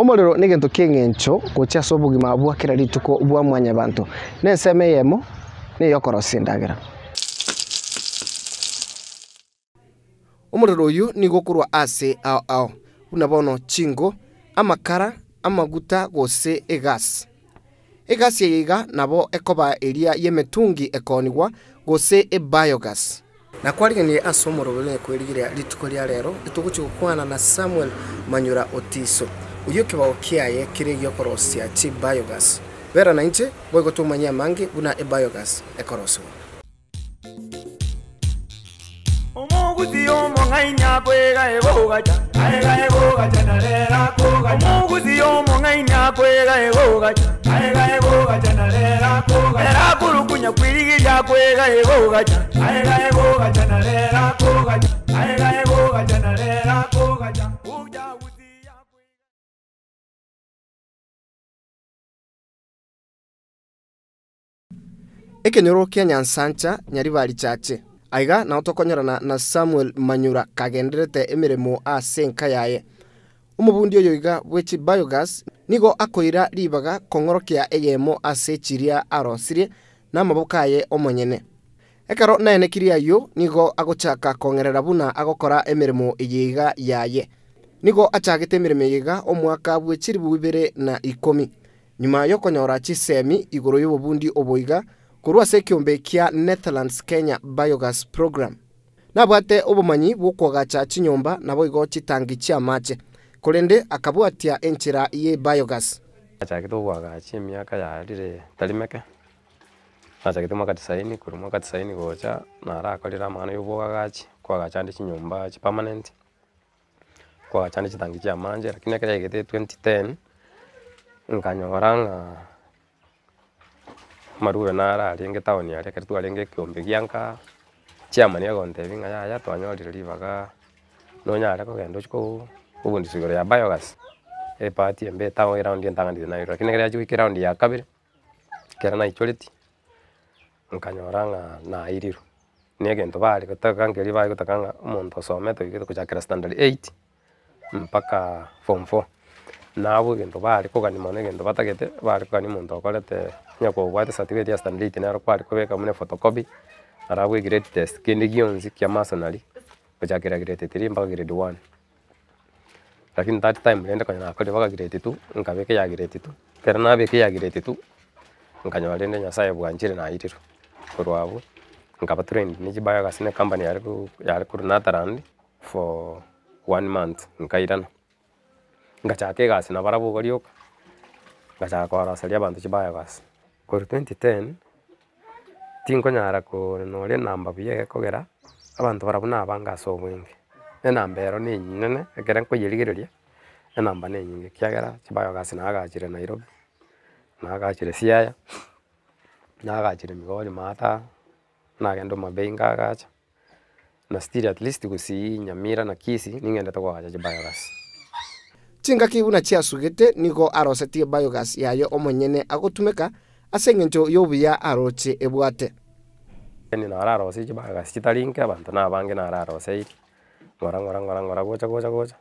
Omorero ni gento kyengencho gocha sobugima bwa kera rituko bwa mwanya bantu nenseme yemo ni yokoro sindagera. Omorero uyu ni gokurwa ase ao unabono chingo amakara amaguta gose egas yiga nabo ekoba eria yemetungi ekonigwa gose biogas na kwariganie asomoro bele kwerigira rituko ria rero ituguchukwana na Samuel Manyura Otiso uyu kibao kiaye kiri gyokorosia chi biogas vera na inche boigo tumanya mangi buna biogas ekoroso omuguzi omongainya kwega ebogacha aega ebogacha narera koga omuguzi omongainya kwega ebogacha aega ebogacha narera koga era kurukunya kwirigira kwega ebogacha aega ebogacha narera koga aega ebogacha narera koga uja utia ekenyoro kya nyansancha nyari bali chache aiga na utokonyorana na Samuel Manyura kagenderete emiremo ase nka yaye umubundi oyo iga bwechi biogas nigo akoira ribaga kongorokia eyemo ase chiria arosirie na mabokaye omonyene ekaro naene kiria yo nigo agochaka kongerera buna agokora emiremo eyiga yaye nigo achagete emiremo eyiga omwaka bwechiri bubere na 10 nyuma yo konyora chisemi igoro y'obubundi oboiga kurwa se kiombe kia Netherlands Kenya Biogas Program. Nabwate obumanyi bwokwogacha chinyomba nabo igo chitangi chia mache. Kolende akabwatia enchera ye biogas. Achakito bwagachi emyaka yarire tarimeke. Achakito mwaka 90 kuri mwaka 90 gocha narakorera amano y'obwagachi kwagacha ndi chinyomba chi permanent. Kwagacha ndi chitangi chia manje lakini akaya gete 2010 nkanyoranga maruwe nara alenge town yari karitu alenge kiombe gianka chairman ya gonte binga ya twanyorire ribaga no nyara ko gendo chiko ubundi sigoro ya biogas party embe tawo around ntangandi na iro kine kaya chiki round ya kabiri kera na ichoriti nkanyoranga na iriro ni gento bali kotaka ngeri bali kotaka umuntu someto igito kuchakira standard 8 mpaka form 4 nabo gento bali kogani mone gento batagete bali kogani muntu okorete nyako bwate certificate ya standard 8 naro kwali kubeka mune photocopy arabu grade test kindi gionzi kya masonali kuchakira grade 3 mpaka grade 1 lakini that time nenda kanya nakole baka grade 2 nkabeke ya grade 2 kera nabeke ya grade 2 nkanywa lende nyasaye bwanjire na itiro kurwabo nkaba trained ni biogas ne company yari ku Netherlands for 1 month nkairana ngachake gas na barabu gorioka ngachaka kwa salia abantu biogas kuri 2010 tinko nyara ko nole namba biye kogera abantu barabuna abanga sobwenge enambero ni nyine ekera ko yirigireria enamba ni nyinge kyagera biogas na agachire Nairobi na agachire Siaya na agachire Migori Mata na gendo mabenga agacha na still at least gusi Nyamira na Kisi ningenda to kwa biogas Chinga kibuna chia sugete nigo arosetie biogas yayo omonyene agotumeka asengencho yobuya aroche ebwate. Ni nararo si biogas chitalinka abantu nabange nararo sei. Ngora gocha.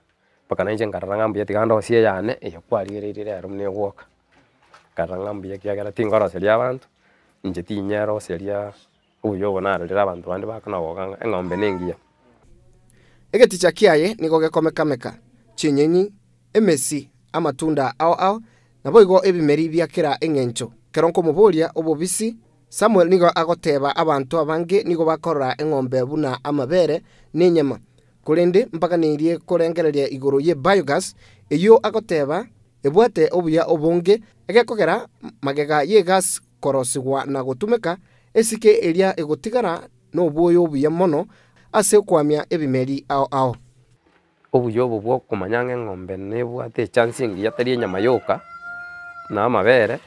Pakana inje ngaranga tigando sie yane iyo kwalirire rumne woka. Karanga mbiye kyagera tingoro seria abantu. Inje tinyero seria uyo bonara rira abantu bandi bakana woka engombe nengiya. Egeticha kiaye nigo gekomekameka. Chinyenyi emesi amatunda ao naboigo ebimeri byakera engencho keronko muboria obobisi Samuel nigo agoteba abantu abange nigo bakorora engombe buna amabere n'inyama kurende mpaka nirie kurengereria igoro ye biogas iyo agoteba ebwate obuya obonge egekogera magega ye gas korosigwa na gutumeka esike eria egotigara no boyo obuya mono ase kwamia ebimeri ao obuyo bwo kumanyanga ngombe nebwate chance ngi yatari nyama yoka na amabere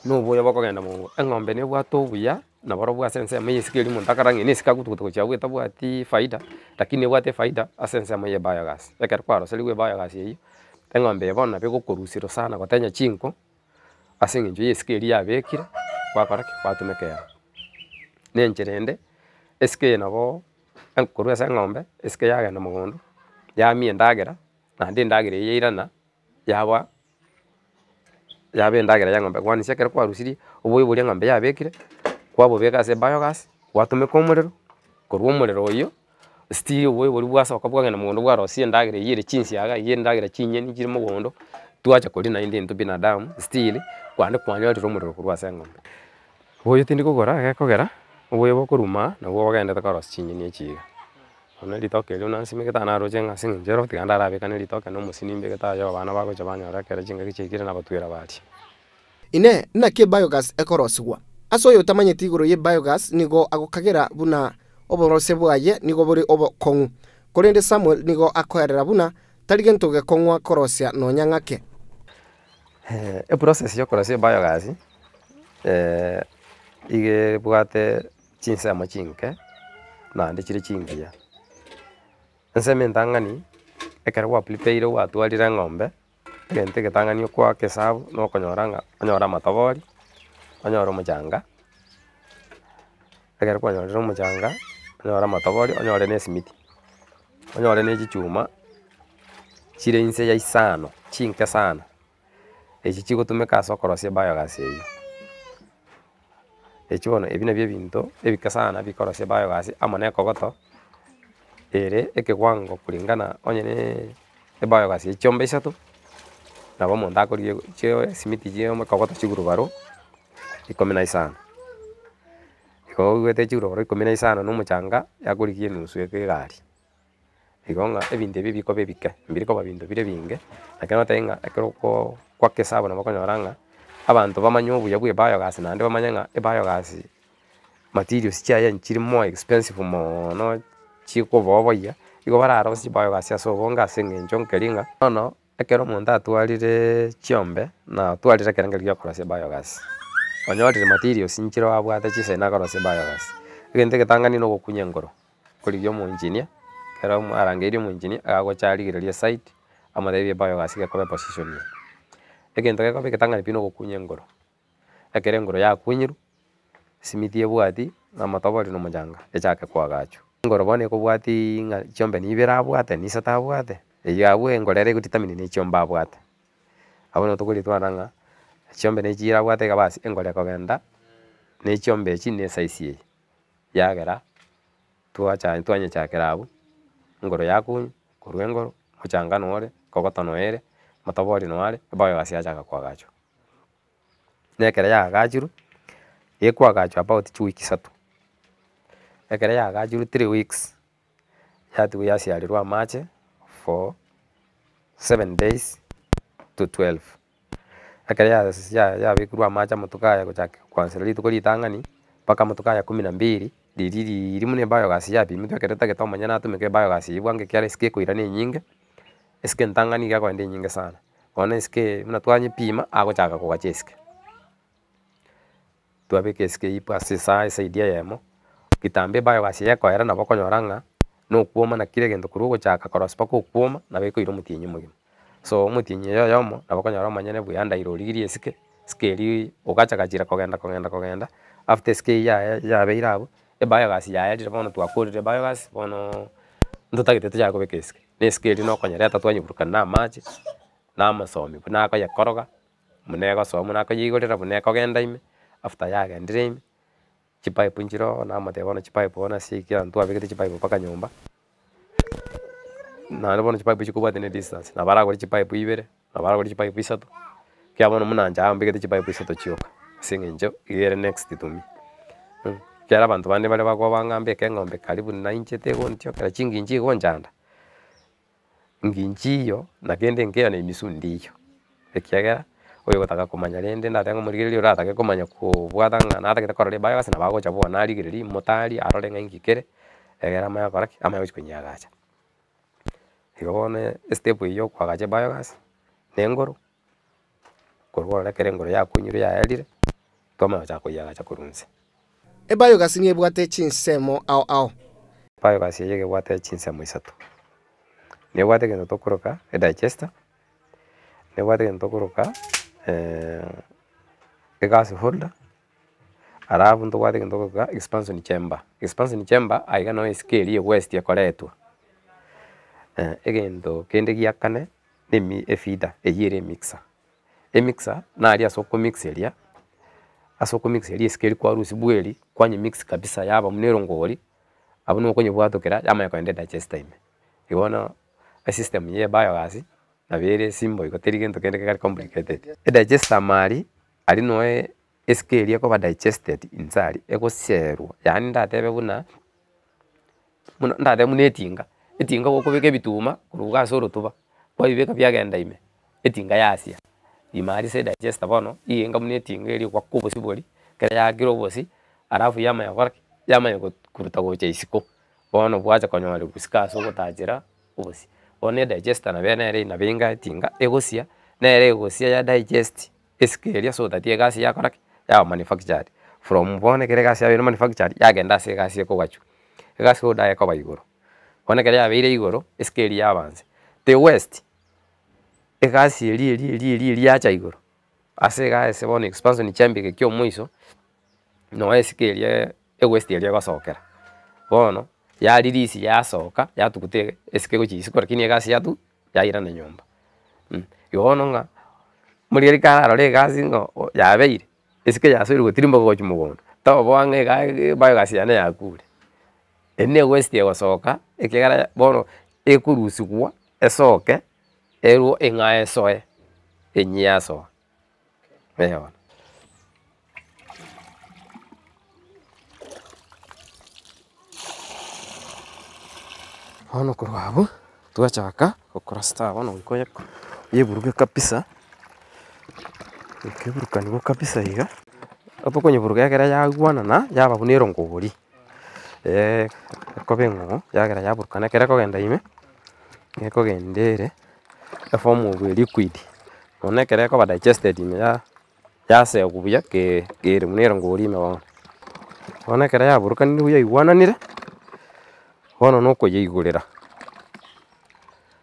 no boyo bakogenda mu engombe nebwato obuya na baro bwa sense ameyisikeli muntu akarangi nisika gutukutuko cyawe tabwati faida lakini bwate faida asense amaye biogas ekera kwaro seligwe biogas yi engombe yabona begokorusiro sana gotenya chinko asinginjo yisikeli yabekire kwakorake kwatumekera nenjerende eske nabo enkorwa ngombe eske yagenda mugondo ya mi ndagera na ndi ndagire yeirana yaba endagera ya ng'ombe kwanisia kere kwarusirie oboiboria ng'ombe yabekire kwabobeka ase biogas gwatumeka omorero korwa omorero oyo still oboibori bwasoka bwagenda mogondo bwarosia endagera eyere chinsiaga endagera chinyeni chire mogondo twacha kori naende into binadamu still kwande kwanyorire omorero korwa ase eng'ombe. Oboyo tindi kogora gekogera oboyo bokoruma nabwo bogendete korosia chinyeni echiga. Bono ritoke erio nansimegete naroche ng'ase ng'enchero tiga ndarabekane ritoke na omosini mbegete ayo abana bagocha banyora ekero chingaki chiaikire nabatwera baria. Ine naki biogas ekorosigwa ase oyo otamanyeti igoro ye biogas nigo agokagera buna oborose bwaye nigo bori obokong'u korende Samuel nigo akoerera buna tari gento gekong'wa korosia nonya ng'ake. Process ya korosia biogas ige bwate chinsemo chinke naende chire chingiya. Ensemo entang'ani ekero gwaplipeire gwatwarire eng'ombe egento egetang'ani okwaka esabu nokonyora ng'a onyora amatobori onyora omochanga ekero kwanyorire omochanga onyora amatobori onyore na esimiti onyore na echichuma chire inse ya isano chinke sana echi chigotumeka ase okorosia biogas eywo. Echi bono ebi nabio ebinto ebike sana bikorosia biogas amo na ekogoto ere ekewango kulingana onye ne ebiogas ya chiombe isato nabo omonto akorigie esimiti chia ekogoto chigurubaro 15. Igo oigwete chigurubaro 15 na omochanga yakorigie enusu eke egari. Igo ng'a ebinto ebi bikoba ebike mbirikoba binto bire binge lakini otari ng'a ekero kwaka esabo nabo okonyora ng'a abanto bamanya obuya bwa ebiogas naende bamanya ng'a ebiogas materials chiaye nchiri more expensive mono chikoba oboya igo bararosia biogas ase obonge ase eng'encho nkeri ng'a bono ekero omonto atwarire chiombe na atwarire ekerengerio gia korosia biogas onyorire materials nchire wabwate chisaina akorosia biogas. Egento egetang'ani na ogokunya engoro korigia omoengineer kero arangeirie omoengineer agagocha arigereria site amotebirie biogas gekoba eposition eye. Egento gekoba egetang'ani pi na ogokunya engoro ekero engoro yakunyirwa esimiti ebwati na amatobori na omochanga echake koagachwa. Engoro bono ekobwati ng'a chiombe nibere abwate nisato abwate eywo abwo engoro ere egodetermine na echiombe abwate. Abwo nabo tokoritwara ng'a chiombe na echire abwate iga basi engoro ekogenda na echiombe echi na esize eye yagera twanyechakera abwo engoro yakunywa korwa engoro mochanga nore kogoto noere matobori noare ebiogas yachaka koagachwa. Na ekero yaagachirwe ekwagachwa about chiweek 3. Ekero yaagachirwe 3 weeks yatiga yasiarirwa amache for 7 days to 12. Ekero yabekirwe amache amatuko aya gochaka kwanzera rituko ritang'ani mpaka amatuko aya 12 riri buna ebiogas yapimitwe ekero tagete omanya natumeka ebiogas eywo bwango ekiara isike ekoira na enyinge esike entang'ani iga egoenda enyinge sana bono esike buna twanyepima agochaka kogacha esike twabeka esike eywo ase esaidi eyemo kitambo ebiogas eye ekoera nabo okonyora ng'a na okwoma na kira egento korwa ogochaka korosia mpaka okwoma nabo ekoira omotienyi omogima. So omotienyi oyo oyomo nabo okonyora omanyene bweyandaire origirie esike eri ogachakachira kogenda after esike eywo yabeire abwo ebiogas yaerire bono twakorire biogas bono ntotagete tochaka kobeka esike na esike eri nokonyereta twanyeburukana na amache na amasomi buna akoyekoroga buna egosoma buna akoyeigorera buna ekogenda ime after yagendire ime chipipe nchiro namoteba bono chipipe bono ase ekio twabekete chipipe mpaka nyomba naende bono chipipe chikobwate na distance nabo aragora chipipe 2 nabo aragora chipipe 3 kia bono muna inche mbegete chipipe 3 chioka ase eng'encho igere next to me. Kera abanto bande bare bagoba ng'ambeka eng'ombe karibu na inche tegontio kera chinginchi igonchanda nginchi iyo nakende nkeo na emisu ndiyo ekiagera oyo gotaka komanya rende ndatenga omorigereria oratake komanya kobwata ng'a natagete korora ebiogas nabo agocha bono arigereria motari arore ng'a ngikere egere amanya gokora ki amanya gochia konyiagacha. Igo bono estep eywo okwagacha ebiogas na engoro korwa orore ekero engoro yakunyirwe yaerire twamanya gochaka koiagacha korwa nse. Ebiogas ni ebwate chinsemo ao Biogas eye gebwate chinsemo 3. Nebwate egento tokoroka edigester nebwate egento tokoroka egas holder arabu ntobwate egento tokoroka expansion chamber. Expansion chamber aiga no esike eri egwesti ekoretwa egento kende gia kane nemi efida eyire mixer emixer na ali asoko mixeria iskeri kwa rusi bweli kwanye mix kabisa yaba munero ngoli abuno konye bwatokera yama kwende digester ime ibona a system ye biogas na bere simbo ikoteri gento kende kari complicated e digester mari ali noe iskeri yako ba digested insali eko serwa yani ndatebe buna ndate munetinga etinga gokubika bituma kuruga soro tuba kwa ibeka byagenda ime etinga yasia imari se digest bono inga munetinga eri kwa kubosi bori kera yakiro bosi arafu yama ya kuruta gocha isiko bono bwacha konyore busika so gotajira ubosi one digester na bene eri na binga etinga egosia na ere egosia ya digest eskeria so that gas yakora ya manufactured from bone kere gas ya manufactured yagenda se gas ko gachu gas ko dae ko baigoro one kere ya beire igoro eskeria yabanze the west egasi eri acha igoro ase gas bono expansion chambe kyo muiso no eskeria west eri gasokera bono ya release ya soka ya tukute eske gochi sikora kini gas ya tu ya ira na nyomba yono nga muri kara re gas ngo ya beire eske ya soiru gotirimba gochi mugondo to bwange ga biogas ya na yakure ene west ya soka ekegara bono ekurusikwa esoke ero engae soe enyaso eyo ono kurwabo twachaka okora star bono ikoye yeburuke kabisa keburuka nigo kabisa iga apokonye buruka yakera yagwana na yaba bunero ngobori kobengo yakera yaburuka na kera kogenda ime ekogendere form of liquid one kera ko ba digested ime ya se kubuya ke munero ngori ime one kera yaburuka ni buya igwananire bono no kuyigurira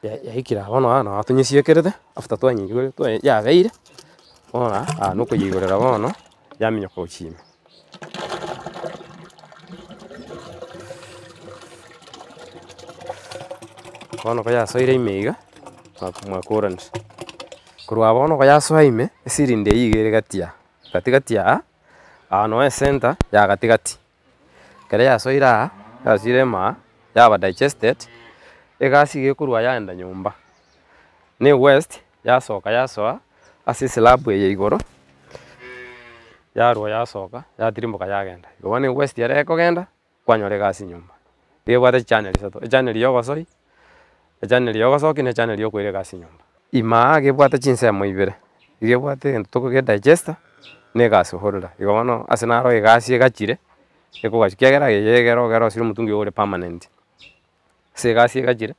ya ikira bono ana atunyisiekerete after twanyigure ya beire bono no kuyigurira bono yaminya ko chime bono ko ya soire imeiga makurant kurwa bono ko ya soime esirinde yigere gatia katikati no center ya katikati kare ya soira ya sirema yaba digested egasi gekurwa yaenda nyumba ne west yasoka yasoa ase slab ye igoro yarwa yasoka yatirimbuka yagenda igone west yare kogenda kwanyore gasi nyumba yebwate channel sato channel yogosori channel yogosoki ne channel yokwire gasi nyumba ima gebwate chinsemo ibere gebwate ento tokoge digester ne gasi holder igono ase naro egasi egachire ekogachikegera yegero siri mutungi ore permanent se gasi egachire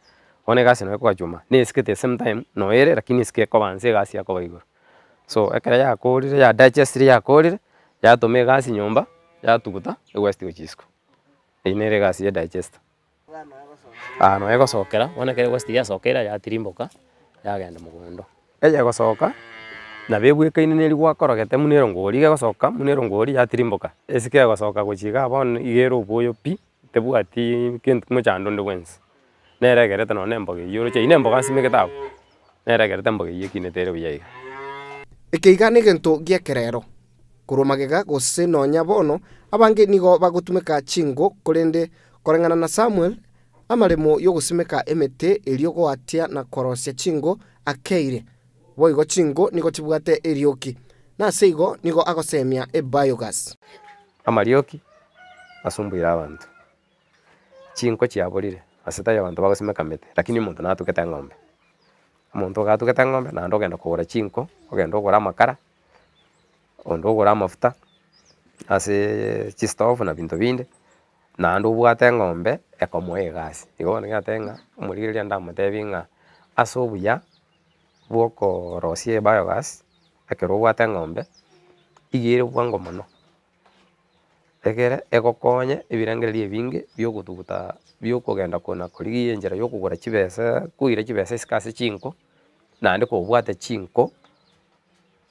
one gasi no ekogachuma ne iskete same time no ere lakini iske kobanse gasi yako baigoro so ekera yakorire ya digester yakorire yatome gasi nyumba yatuguta west gochisko inere gasi ya digester no egosokera one kere west yasokera yatirimboka yagenda mugondo eje gosoka na bebwekaine neri gwakorogete munero ngori gegosoka munero ngori yatirimboka esike gosoka gochiga bono igero boyo pi tebwati kintu mochando ndo wensi neregerete no nemboge yoro che inemboga simeketago neregerete mboge yikinetere buyaiga ikeiga ni gento giekerero kurumagega gose nonya bono abange nigo bagutumika chingo kurende korengana na Samuel amaremo yo gusimeka emete elio gwatia na korosia chingo akeire boigo chingo nigo tibwate erioki na seigo nigo agosemia biogas amarioki asumbuira abantu chinko chiaborire aseta abantu bagosimeka mete lakini umuntu natukete ng'ombe umuntu gatukete ng'ombe na ndo genda kugura chinko ogenda kugura makara ondo kugura mafuta ase chistove na bintu binde na ndo bwate ng'ombe ekomoe gasi igone gatenga umurigiria ndamutebinga asobuya bwoko rosie biogas ekero bwate ng'ombe igire bwango mono egere egokonye ebirengereria ebinge byogutuguta byokogenda kona kurigie enjera yokugura chibesa kuire chibesa iskase chinko nande ko bwate chinko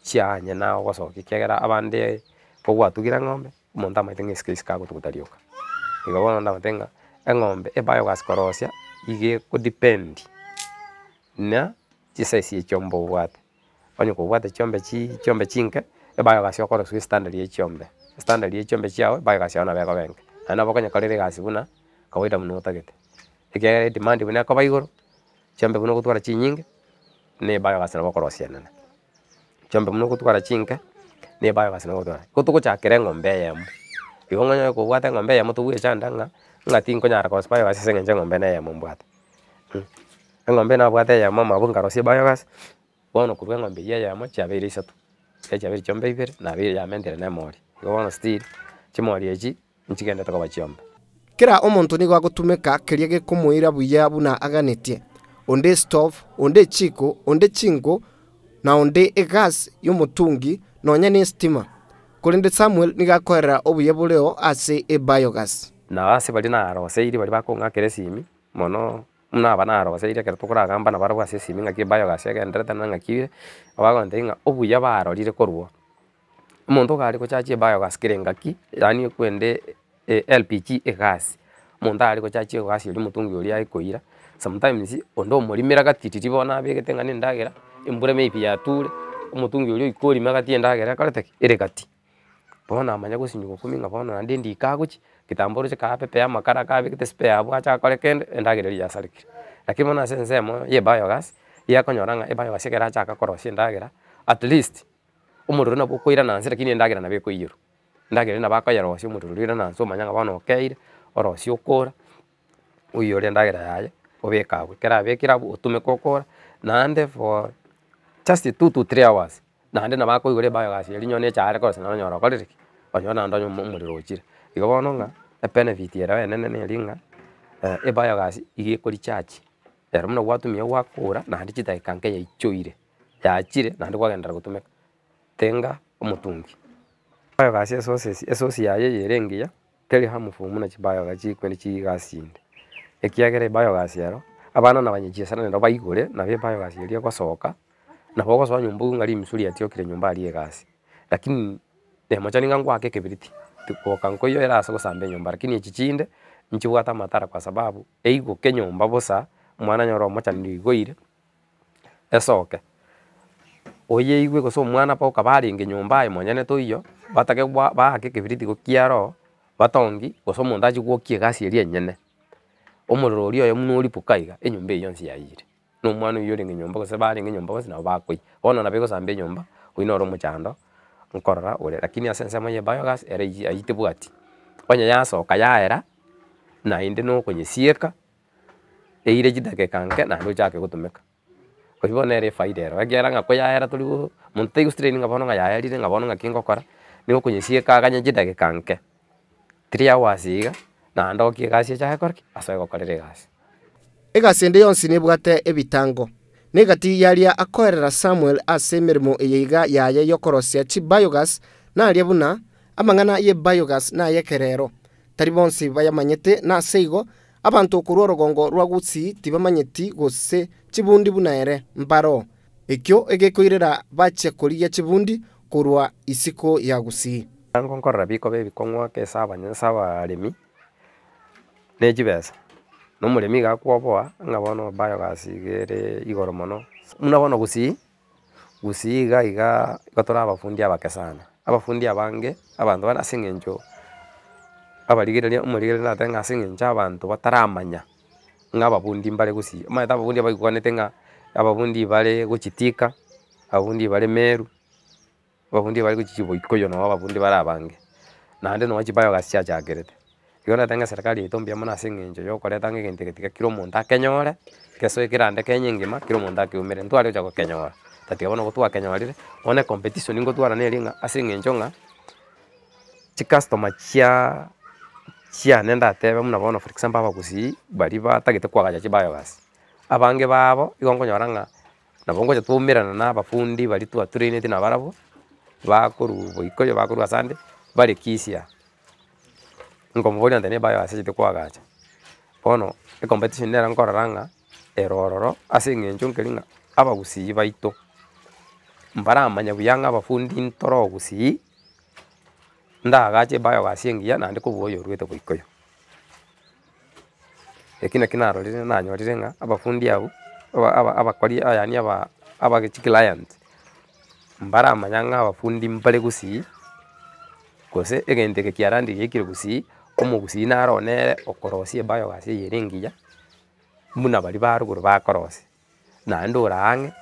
chianye na gosoki kegera abande kogwatugira ng'ombe umuntu amaitenga iska gutugutarioka igabona ndamatenga eng'ombe biogas korosia ige ko depend na size echiombe obwate onye kobwate chiombe chinke biogas okorosia standard ya echiombe chiao biogas yao nabeko benke nabo konyekorera egasi buna kawaida muno otagete ekere demand buna koba igoro chiombe buna gotwara chinyinge ne biogas nabo okorosia nene chiombe buna gotwara chinke ne biogas nabo gotwara gotogochakera eng'ombe eyemo igo ng'onye kobwate eng'ombe eyemo togwechanda ng'a tinkonyara kosia biogas ase eng'encho eng'ombe neyemo mbwate eng'ombe nabwate eyemo mabwo nkarosia biogas bono korwa eng'ombe eyemo chiabeire isato chiabeire chiombe ibere nabeire yamentire nemori igo bono still chimori echi nchigendete koba chiombe kera omonto nigo agotumeka keria gekomoira buya buna aganetie onde stove onde chiko onde chingo na onde egas y'omotungi nonya ne stima korende Samuel nigakorera obuya bureo ase biogas na ase bali naroseiri bali bakong'akera esimi mono muna banaroseire kera tokoragamba na barwa ase esimi ng'aki biogas egenderete na ng'aki abagonte ng'a obuya barorire korwa omonto gari gochachia biogas kere engaki yani kwende LPG egas omonto ari gochachia egas eri omotungi oria aikoira sometimes onde omorimera gatiriri bona abegete ng'a endagera embura maybe yature omotungi oria oikorima gati endagera ekorete ki ere gati bono amanya gosinywa gokumi ng'a bono naende ndikagochi kitambo roche kapepea amakara kabegete spare abwacha akore kende endagera eria yasarikire lakini bono ase ensemo ya biogas yakonyora ng'a ebiogas ekero achaka korosia endagera at least omorero nabo okoirananse lakini endagera nabo ekoiyerwa endagera nabo akoyerosia omorero oirananse omanya ng'a bono okeire orosia okora oiyore endagera yaye obeka abwo ekero abekire abwo otumeka okora naende for just 2 to 3 hours naende nabo akoigora ebiogas eria nyona echare korosia naro onyora okorire ki onyora naende omorero ochire igo bono ng'a ebenefit ero enene neri ng'a ebiogas iga ekorichachi ero buna gwatumia gwakora naende chidakika nke yaichoire yachire naende kwagendera gotumeka tenga omotungi biogas esosi yaye yere engiya teri harmful muna chibiogas chikwende chigasi inde ekiagera biogas ero abana nabanyechia nero baigore nabo ebiogas eria egosoka nabo ogosoa nyomba ng'ari emisuri atiokire nyomba aria egasi lakini nemochani ng'a ngwake ekebiriti goka nkoiyo erase gosamba enyomba lakini echi chinde nchibwate amatara kwa sababu eigoka enyomba bosa omwana nyora omochani igoire esoke oyeigwe gose omwana boka barenge nyomba aye monyene toiyo batage baake ekebiriti gokiaro batongi gose omonto achi gwokia egasi eria enyene omorero oria oyo buna oripuka iga enyomba eyo yonsi yaire na omwana oyo orenge nyomba gose barenge nyomba gose nabo bakoi bono nabo egosamba enyomba oiyo noro omochando nkorora ore lakini ase ensemo ya biogas ere aite bwati onye yasoka yaera naende nokonyesieka eire chidakika nke naende ochake gotumeka oiyo bono ere efaida ero ekiagera ng'a koyaera tori monto taigostraining ng'a bono ng'a yaerire ng'a bono ng'aki ngokora nigokonyesieka aganye chidakika nke 3 hours iga naende okie egasi echake koreki ase ogokorera egasi egasi ende yonsi nebwate ebitango negati yaria akoerera Samuel ase emeremo eyeiga yaye yokorosia chi biogas naria buna amang'ana ye biogas naye kerero tari bonsi bayamanyete nase igo abanto okorwa orogongo rwa gusii tibamanyeti gose chibundi buna ere mbaro ekio egekoirera bache korigia chibundi korwa isiko ya gusii nkonkorera biko bebikong'oka ase abanyensa abaremi na echibesa na omoremi gakwoboa ng'a bono biogas igere igoro mono muna bono gusii iga tori abafundi abake sana abafundi abange abanto bana ase eng'encho abarigereria omorigereri nate ng'a ase eng'encho abanto bataramanya ng'a abafundi mbare gusii omanyete abafundi abaigwanete ng'a abafundi bare gochitika abafundi bare Meru abafundi bare gochi Boikoyo nabo abafundi bare abange naende nonya chibiogas chiachakerete igo nate ng'a serikali yaito mbuya mono ase eng'encho ya okoreta ng'a egento egetiga kera omonto akenyore geso ekirande kenya engima kera omonto akeumere ntware gocha gokenyora tatiga bono gotwakenyorire one competition ngotwara neri ng'a ase eng'encho ng'a chicustomer chiane ndatebe muna bono for example abagusii bari batagete kwagacha chibiogas abange babo igo nkonyora ng'a nabo ngocha twaumerana na abafundi bari twatrainete na barabo bakorwa Boikoyo bakorwa Sande bare Kisia nkomoboria nte ne biogas echete kwagacha bono ecompetition nera nkorora ng'a erororo ase eng'encho nkeri ng'a abagusii baito mbaramanya buya ng'a abafundi ntoro ogusii ndagache biogas engiya naende kobua oyo orwete Boikoyo eki naki narorire nanyorire ng'a abafundi abwo abakori yani aba client mbara amanyanga abafundi mbale gusi kose egente ke kiarandi yekire gusi omugusi naronere okorosie biogas yerengiya muna bari baruguru bakorosi na ndora ange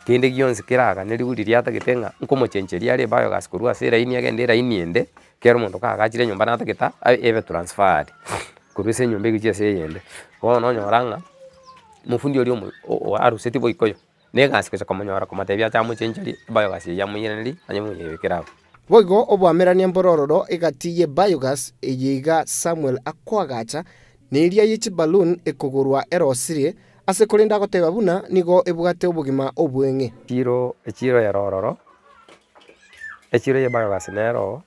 kende gionse kiraga neri guri riata gitenga nkomochencheria ari biogas kurua sera ini agende raini ende kero mondo kagachire nyumba nataketa ebe transferred kuruse nyumba giche se yende bono nyoranga mufundi oli aruseti boikoyo negas kesa komonyora komatebia cha muchencheri biogas ya muyeneri anyamu yekerawo boigo obwamerania mborororo egatiye biogas eyiga Samuel akwagacha niria yichi balloon ekugurwa erosirie ase kurinda goteba buna nigo ebugate obugima obwenge echiro ya rororo echiro ya biogas nero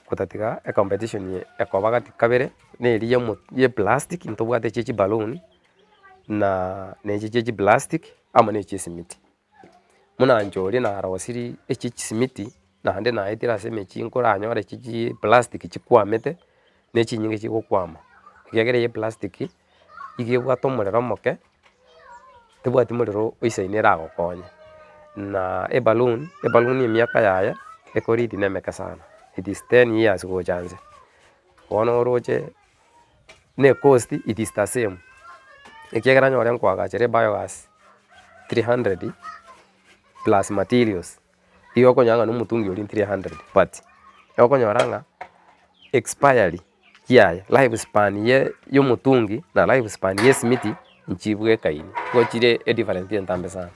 kutatiga e competition ye ekobagati kabere neri ye plastic ntobwate chichi balloon na chichi plastic ama ne chisimiti muna njori na rosiri echichi simiti na hande na etira semechi nkora anyore chichi plastic chikwamete ne chinyinge chikokwama kigegere ye plastic igebwato murero moke tebwati murero oisainera gokonya na e balloon miaka yaya ekoridi nemeka sana it is 10 years go chance ono roche ne cost it is the same ekigegera nyore nkwaga chere biogas 300 plus materials iyo konyanga numutungi oli 300 but yokonyoranga expiry yaya life span yo mutungi na life span ye smiti nchibwe kaini gochire a difference entambe sana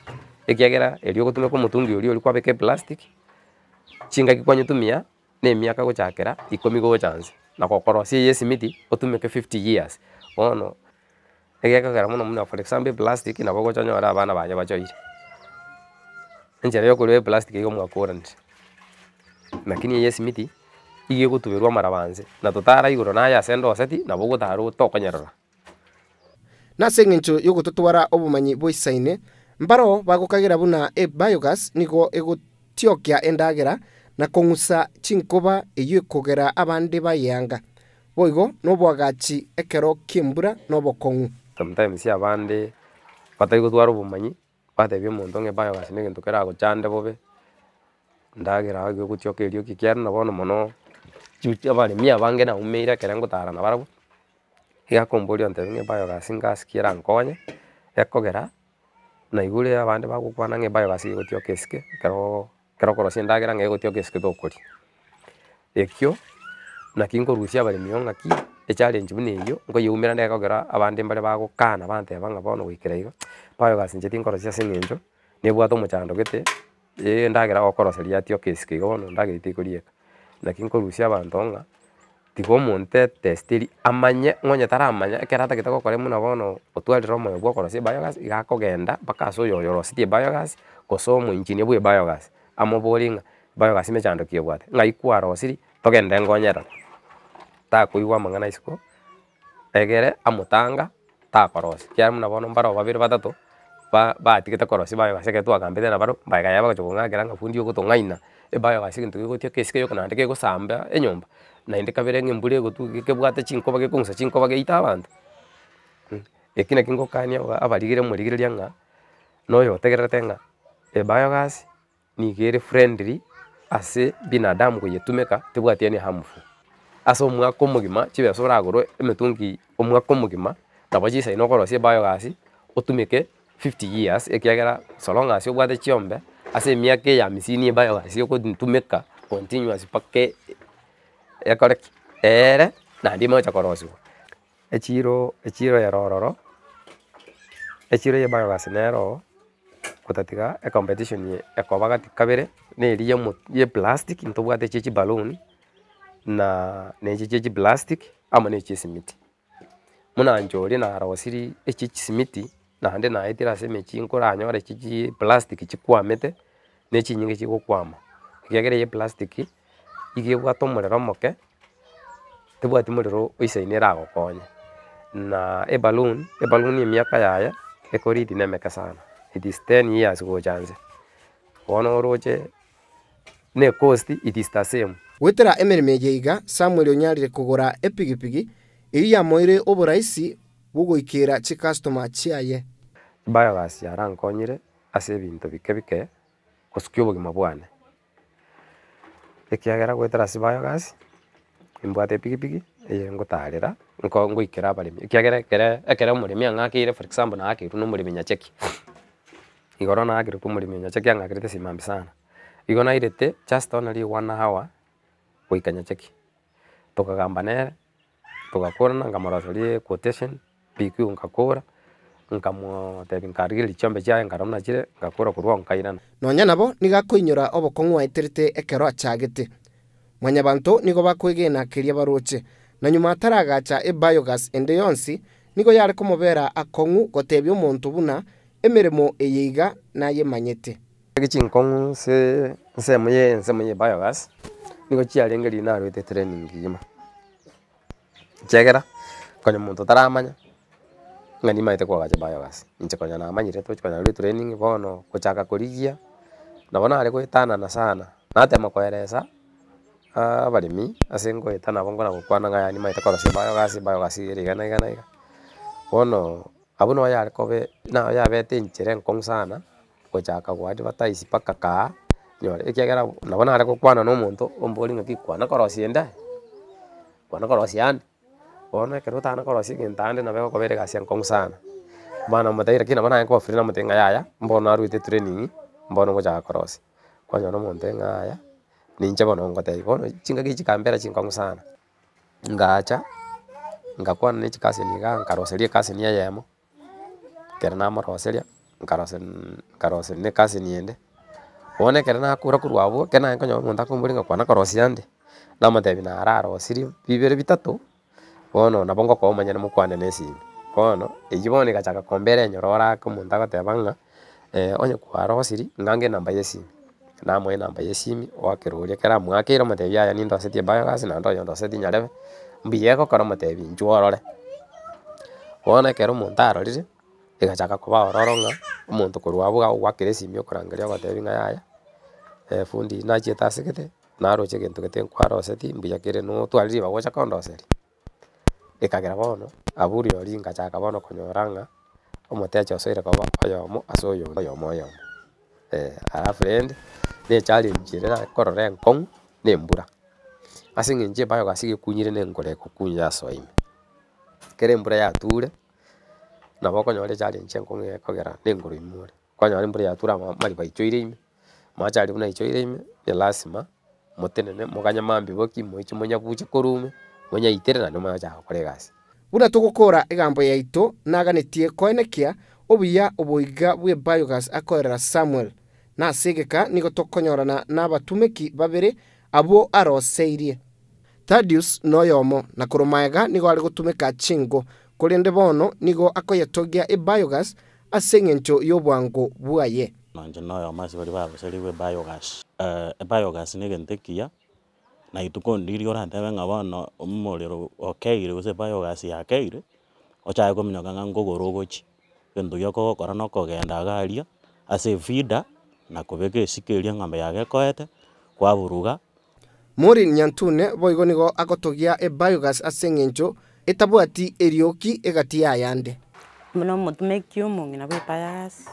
ekiagera elio gotume ko mutungi oli kwa beke plastic chinga kikwanyu tumia ne miaka gochakera ikomi go chance na kokorosi ye smiti otumeke 50 years ono ekiagera muno for example plastic na bogo chanyora abana banye bachoire njere yo kulwe plastic yo mwakurant lakini ye smiti igiye gutuberwa marabanze na tutara iguro na ya sendo seti na bogo taru tokonyerora na sengencho yo gututwara obumanyi boisaine mbaro bagukagira buna e biogas nigo egutiokia endagera na kongusa chinkoba eyo kogera abande bayanga boigo no bwagachi ekero kimbura no bokongu sometimes ya bande batayigo twara obumanyi batebye muntu nge biogas ne gintu kera gochande bobe ndagera agyo gutiokerio kikiara na bono mono chucha bali mia bange na umeira kerengo tara na barabo ya kombolio ntebe nge biogas ngas kiera nkonye ekogera na igure abande bagukwana nge biogas gutiokeske kero korosi ndagera nge gutiokeske dokori ekyo na kingo rusia bali mionga ki e challenge buneyo ngo yumira ndekogera abande mbale bagukana bante banga bono gwikira igo biogas njeti nkorosia singenjo nebwato muchando gete ndagera gokoroseria tiokeske gono ndagirite kurieka lakini korusia abantonga tigo monte testiri amanye ngonye taramanya kerata kitako kore muna bono otwaliro moyo bwo korosia biogas igakogenda bakaso yoyorositie biogas kosomo injini bwe biogas amoboringa biogas mechando kiebwate ngaikwa rosiri togende ngonyera ta kuigwa mangana isiko egere amutanga ta korosi kya muna bono mbaro babiri batatu ba tikete korosi biogas ketwa kambete na baro baga yaba chokonga geranga fundi yokutongaina e biogas kintu gikotio keske yo kana ndeke gusamba enyomba na inde kabere ngembure gotu kebwate chinkoba gekungsa chinkoba geita abantu ekina kingo kania abarigire murigireria nga noyo tegerete nga e biogas ni gere friendly ase binadamu kuyetumeka tebwatie ni harmful aso mwako mugima chibe sora goro emetungi omwako mugima tabajisa inokorosie biogas otumike 50 years ekiagera solonga asio bwate chiombe ase miake ya misini biogas yo kutumeka continuous pake ekore ere na ndimo cha korosu echiro ya rororo echiro ya biogas nero kutatiga e competition ye ekobagati kabere ne ye plastic ntobwate chichi balloon na ne chichi plastic ama ne chichi simiti muna njori na rosiri echichi simiti na hande na etira semechi nkora anyore chichi plastic chikwamete ne chinyinge chikokwama kigegere ye plastic igebwato murero moke tebwati murero oisainera gokonya na e balloon ye miaka yaya ekoridi nemeka sana it is 10 years go chance ono roche ne cost it is the same wetera emerime yeiga Samuel onyarire kugura epigipigi iri ya moire oburaisi bugoikira chi customer chiaye biogas yarankonyire ase ebinto bike bike gosukia obogima bwane. Ekiagera gwetera ase biogas imbwate pikipiki eye ngotarera ngoikera abaremi ekiagera ekere omoremi ang'akire for example naakirwe na omoremi nyacheki igoro naakirwe omoremi nyacheki ang'akirete simambi sana igo nairete just only 1 hour goika nyacheki tokagamba nere togakorana nkamoroserie quotation PQ nkakora nkamotebi nkarigeri chombe chae nkaromna chire ngakora kurwa nkairana nonya nabo nigakoinyora obokong'u aiterete ekero achagete mwanyabanto nigo bakwegena keria baroche na nyuma ataragacha biogas ende yonsi nigo yare komobera akong'u gotebia omonto buna emeremo eyeiga naye manyete ekichinkong'u nsemoye biogas nigo chiarengeri narwete training gima chegera konya omonto taramanya ng'ani maite kwagacha biogas inche konya namanyire tochikonya rwe training bono gochaka korigia nabo nare goetanana sana natema koeresa abaremi ase ngoetana nabo ngona gokwana ng'ayani maite korosia biogas ere iga bono abo no yare kobe na yabete enchera enkong'u sana gochaka goadvertise mpaka kaa nyore ekiagera nabo nare gokwana na omonto ombori ng'aki kwana korosia ende kwana korosia ande bono ekero otana korosia egento ande nabo egokobera egasi enkong'u sana bana motaira kina bana nkofiri na motenga yaya mbono arwite training mbono ngochaka korosia kwanyora omonto ng'aya ninche bono ngotei bono chingaki chikambera chinkong'u sana ngacha ngakwana na chikasi niga nkaroseria kasi niya yemo kera namoroseria nkaroseria ne kasi niende bono ekero nakura korwa abwo kena nkonyora omonto akombori ngakwana korosia ande namotebi nararosirie bibere bitato bono nabo ngokomanya mokwane na esimi bono eywo bono egachaka kombera enyorora ake omonto agoteba ng'a onye kwarosiri ng'ange enamba ya esimi namoa enamba ya esimi oakeroria kera mwakire omotebi yaya nindosetie biogas naende oyo ndosetie nyarebe mbuya egokora omotebi inchwe orore bono ekero omonto arorire egachaka koba ororo ng'a omonto korwa abwo agogwakera esimi okorangeria ogotebi ng'a yaya fundi nachiete asegete naroche egento gete nkwarosetie mbuya kere notwarire bagocha kondoseria ekagera bono aburi ori ngachaka bono konyora ng'a omotecha osoire koba oyomo ase oyomo alafu rende na echallenge ere nakorora enkong'u na embura ase eng'encho biogas gekunyire na engoreko kunya yasoime kera embura yature nabo okonyora echallenge enkong'u egekogera na engoro imore kwanyora embura yatura mariba aichoire ime machari buna aichoire ime lasima motenene moganya mambi boki moiche monyabuche korume monyaitere nane mochaka gokora egasi buna togokora egambo yaito naganetie koenekia obuya oboiga bwe biogas akoerera Samuel na asegeka nigo tokonyorana n'abatumeki babere abo aroseirie Thaddeus noyomo na koromaega nigo ari gotumeka chingo korende bono nigo akoyetogia biogas ase eng'encho y'obwango bwaye nanje noyomo ase bari baboseriwe biogas biogas ne egento ekiya na ituko ndiri orantebe ng'a bono omorero okeire gose biogas yakeire ochae kominyoka ng'a nkogora ogochi gento gia okogokora na okogenda garia ase feeder na kobeka esikeria ng'ambe yagekoete kwaburuga Maureen Nyantune boigo nigo agotogia biogas ase eng'encho etabwati erioki egati yayande muno motumeki omong'ina bwa biogas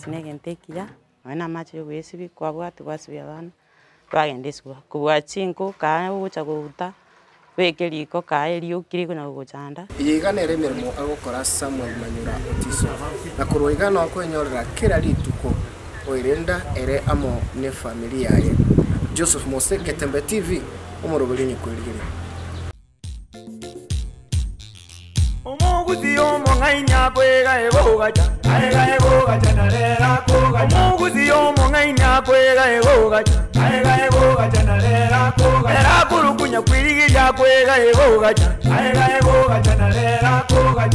ne egento ekiya nonye namache goesibi kwabwati gwasibia abana twagenda esibwa kobua chinko kaa ogocha gouta beke riko kaa erioki rikonya gogochanda iga nere emeremo agokora Samuel Manyura Otiso na koroiga no akwenyorera kera rituko oirenda ere amo ne familia yaye Joseph Mose Ketembe TV omoroberi nyikwirigire omuguzi omong'ainya kwega egogacha aega egogacha narera koga omuguzi omong'ainya kwega egogacha aega egogacha narera koga era kurukunya kwirigiria kwega egogacha aega egogacha narera koga